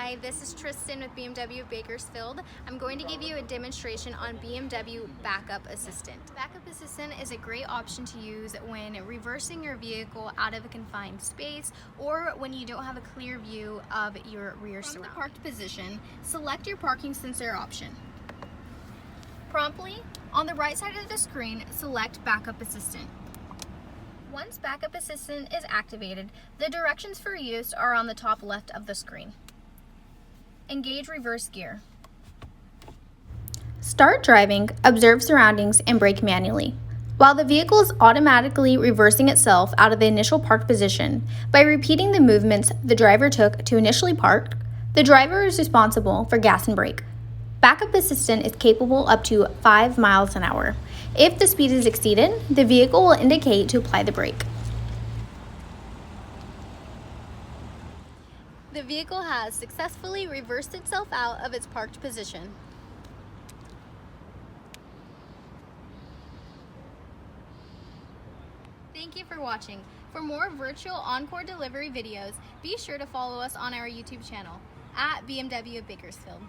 Hi, this is Tristan with BMW Bakersfield. I'm going to give you a demonstration on BMW Backup Assistant. Backup Assistant is a great option to use when reversing your vehicle out of a confined space or when you don't have a clear view of your rear surroundings. From the parked position, select your parking sensor option. Promptly, on the right side of the screen, select Backup Assistant. Once Backup Assistant is activated, the directions for use are on the top left of the screen. Engage reverse gear. Start driving, observe surroundings, and brake manually. While the vehicle is automatically reversing itself out of the initial parked position, by repeating the movements the driver took to initially park, the driver is responsible for gas and brake. Backup Assistant is capable up to 5 miles an hour. If the speed is exceeded, the vehicle will indicate to apply the brake. The vehicle has successfully reversed itself out of its parked position. Thank you for watching. For more virtual Encore delivery videos, be sure to follow us on our YouTube channel at BMW Bakersfield.